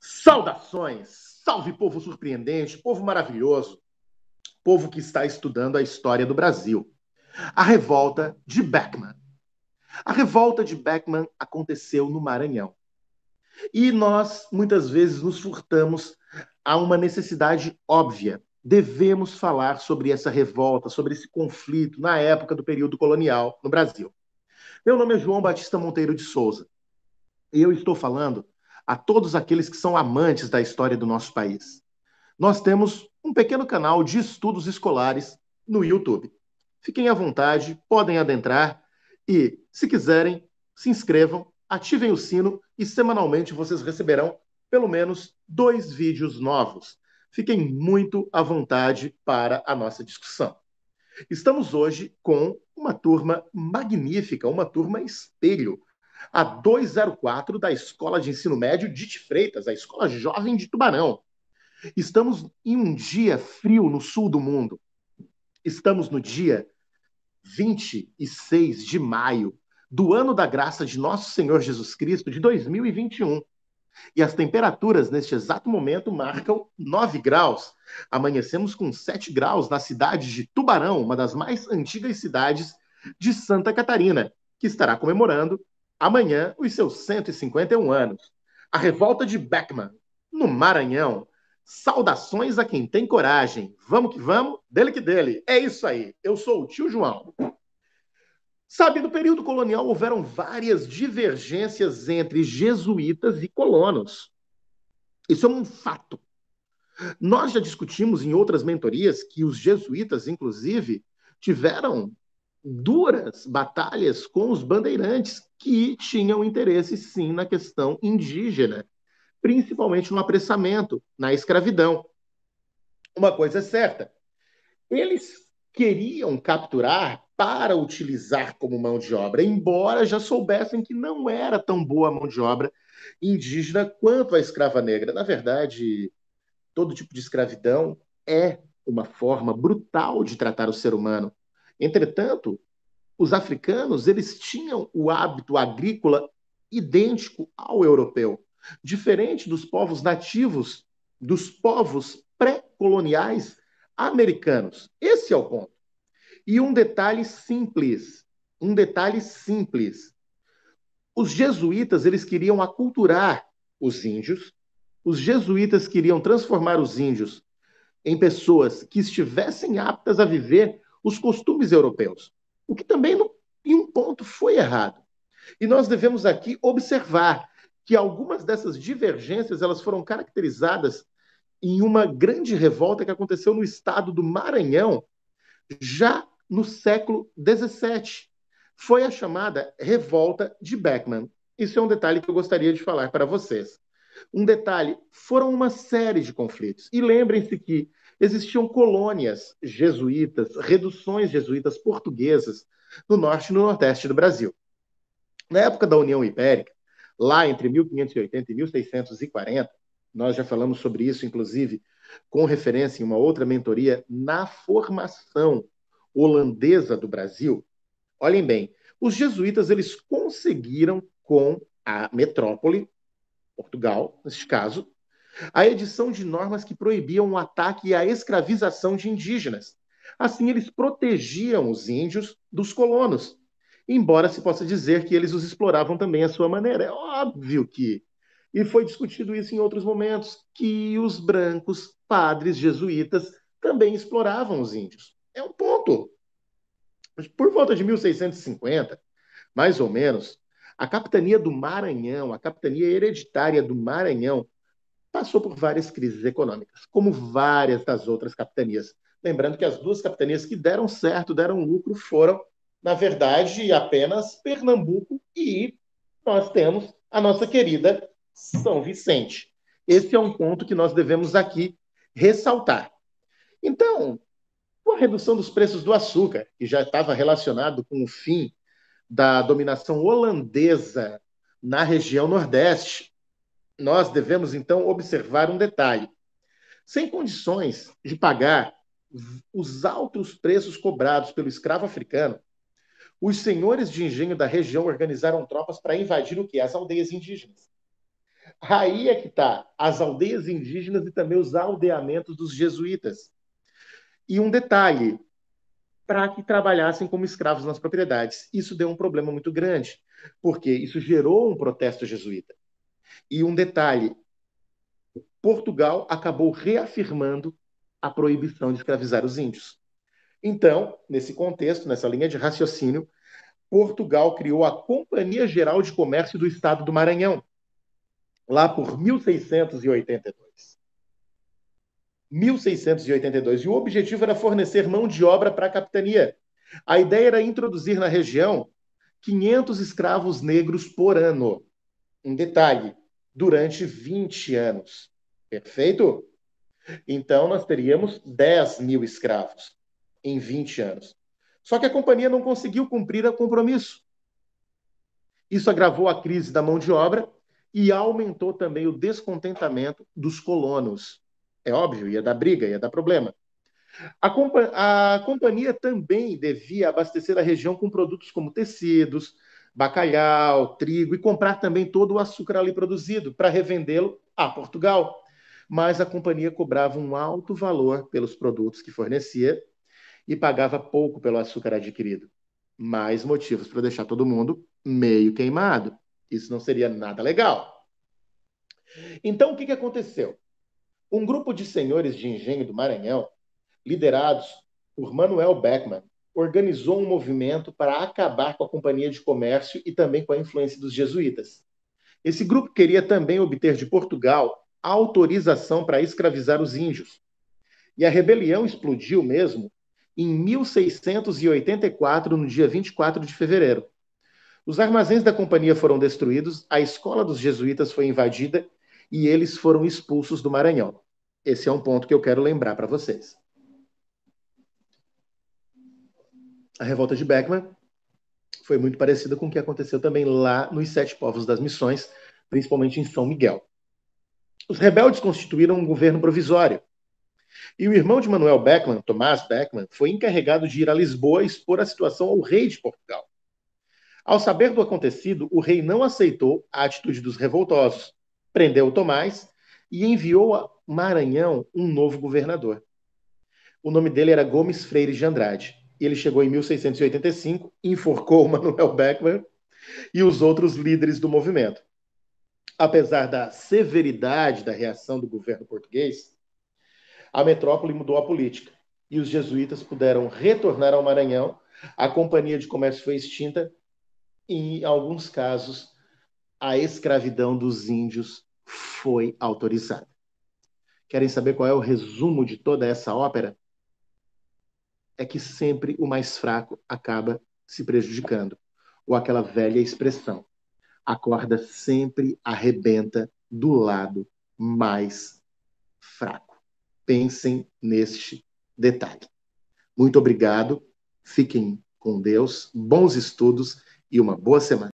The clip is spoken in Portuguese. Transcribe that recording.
Saudações! Salve, povo surpreendente, povo maravilhoso, povo que está estudando a história do Brasil. A revolta de Beckman. A revolta de Beckman aconteceu no Maranhão. E nós, muitas vezes, nos furtamos a uma necessidade óbvia. Devemos falar sobre essa revolta, sobre esse conflito na época do período colonial no Brasil. Meu nome é João Batista Monteiro de Souza. E eu estou falando a todos aqueles que são amantes da história do nosso país. Nós temos um pequeno canal de estudos escolares no YouTube. Fiquem à vontade, podem adentrar e, se quiserem, se inscrevam, ativem o sino e semanalmente vocês receberão pelo menos 2 vídeos novos. Fiquem muito à vontade para a nossa discussão. Estamos hoje com uma turma magnífica, uma turma espelho, a 204 da Escola de Ensino Médio Dite Freitas, a Escola Jovem de Tubarão. Estamos em um dia frio no sul do mundo. Estamos no dia 26 de maio do ano da graça de Nosso Senhor Jesus Cristo de 2021. E as temperaturas neste exato momento marcam 9 graus. Amanhecemos com 7 graus na cidade de Tubarão, uma das mais antigas cidades de Santa Catarina, que estará comemorando amanhã os seus 151 anos. A revolta de Beckman, no Maranhão. Saudações a quem tem coragem. Vamos que vamos, dele que dele. É isso aí. Eu sou o tio João. Sabe, no período colonial houveram várias divergências entre jesuítas e colonos. Isso é um fato. Nós já discutimos em outras mentorias que os jesuítas, inclusive, tiveram duras batalhas com os bandeirantes que tinham interesse, sim, na questão indígena, principalmente no apressamento, na escravidão. Uma coisa é certa, eles queriam capturar para utilizar como mão de obra, embora já soubessem que não era tão boa a mão de obra indígena quanto a escrava negra. Na verdade, todo tipo de escravidão é uma forma brutal de tratar o ser humano. Entretanto, os africanos, eles tinham o hábito agrícola idêntico ao europeu, diferente dos povos nativos, dos povos pré-coloniais americanos. Esse é o ponto. E um detalhe simples, os jesuítas, eles queriam aculturar os índios, os jesuítas queriam transformar os índios em pessoas que estivessem aptas a viver os costumes europeus, o que também, em um ponto, foi errado. E nós devemos aqui observar que algumas dessas divergências elas foram caracterizadas em uma grande revolta que aconteceu no estado do Maranhão, já no século XVII. Foi a chamada Revolta de Beckman. Isso é um detalhe que eu gostaria de falar para vocês. Um detalhe, foram uma série de conflitos. E lembrem-se que existiam colônias jesuítas, reduções jesuítas portuguesas no norte e no nordeste do Brasil. Na época da União Ibérica, lá entre 1580 e 1640, nós já falamos sobre isso, inclusive, com referência em uma outra mentoria, na formação holandesa do Brasil. Olhem bem, os jesuítas eles conseguiram com a metrópole, Portugal, neste caso, a edição de normas que proibiam o ataque e a escravização de indígenas. Assim, eles protegiam os índios dos colonos, embora se possa dizer que eles os exploravam também à sua maneira. É óbvio que, e foi discutido isso em outros momentos, que os brancos padres jesuítas também exploravam os índios. É um ponto. Por volta de 1650, mais ou menos, a capitania do Maranhão, a capitania hereditária do Maranhão, passou por várias crises econômicas, como várias das outras capitanias. Lembrando que as duas capitanias que deram certo, deram lucro, foram, na verdade, apenas Pernambuco e nós temos a nossa querida São Vicente. Esse é um ponto que nós devemos aqui ressaltar. Então, com a redução dos preços do açúcar, que já estava relacionado com o fim da dominação holandesa na região Nordeste, nós devemos, então, observar um detalhe. Sem condições de pagar os altos preços cobrados pelo escravo africano, os senhores de engenho da região organizaram tropas para invadir o quê? As aldeias indígenas. Aí é que está as aldeias indígenas e também os aldeamentos dos jesuítas. E um detalhe, para que trabalhassem como escravos nas propriedades. Isso deu um problema muito grande, porque isso gerou um protesto jesuíta. E um detalhe, Portugal acabou reafirmando a proibição de escravizar os índios. Então, nesse contexto, nessa linha de raciocínio, Portugal criou a Companhia Geral de Comércio do Estado do Maranhão, lá por 1682. 1682. E o objetivo era fornecer mão de obra para a capitania. A ideia era introduzir na região 500 escravos negros por ano. Um detalhe, durante 20 anos. Perfeito? Então, nós teríamos 10 mil escravos em 20 anos. Só que a companhia não conseguiu cumprir o compromisso. Isso agravou a crise da mão de obra e aumentou também o descontentamento dos colonos. É óbvio, ia dar briga, ia dar problema. A companhia também devia abastecer a região com produtos como tecidos, bacalhau, trigo e comprar também todo o açúcar ali produzido para revendê-lo a Portugal. Mas a companhia cobrava um alto valor pelos produtos que fornecia e pagava pouco pelo açúcar adquirido. Mais motivos para deixar todo mundo meio queimado. Isso não seria nada legal. Então, o que aconteceu? Um grupo de senhores de engenho do Maranhão, liderados por Manuel Beckmann, organizou um movimento para acabar com a companhia de comércio e também com a influência dos jesuítas. Esse grupo queria também obter de Portugal autorização para escravizar os índios. E a rebelião explodiu mesmo em 1684, no dia 24 de fevereiro. Os armazéns da companhia foram destruídos, a escola dos jesuítas foi invadida e eles foram expulsos do Maranhão. Esse é um ponto que eu quero lembrar para vocês. A revolta de Beckmann foi muito parecida com o que aconteceu também lá nos Sete Povos das Missões, principalmente em São Miguel. Os rebeldes constituíram um governo provisório. E o irmão de Manuel Beckmann, Tomás Beckmann, foi encarregado de ir a Lisboa expor a situação ao rei de Portugal. Ao saber do acontecido, o rei não aceitou a atitude dos revoltosos, prendeu o Tomás e enviou a Maranhão um novo governador. O nome dele era Gomes Freire de Andrade. Ele chegou em 1685, enforcou Manuel Beckmann e os outros líderes do movimento. Apesar da severidade da reação do governo português, a metrópole mudou a política e os jesuítas puderam retornar ao Maranhão. A companhia de comércio foi extinta e, em alguns casos, a escravidão dos índios foi autorizada. Querem saber qual é o resumo de toda essa ópera? É que sempre o mais fraco acaba se prejudicando. Ou aquela velha expressão, a corda sempre arrebenta do lado mais fraco. Pensem neste detalhe. Muito obrigado, fiquem com Deus, bons estudos e uma boa semana.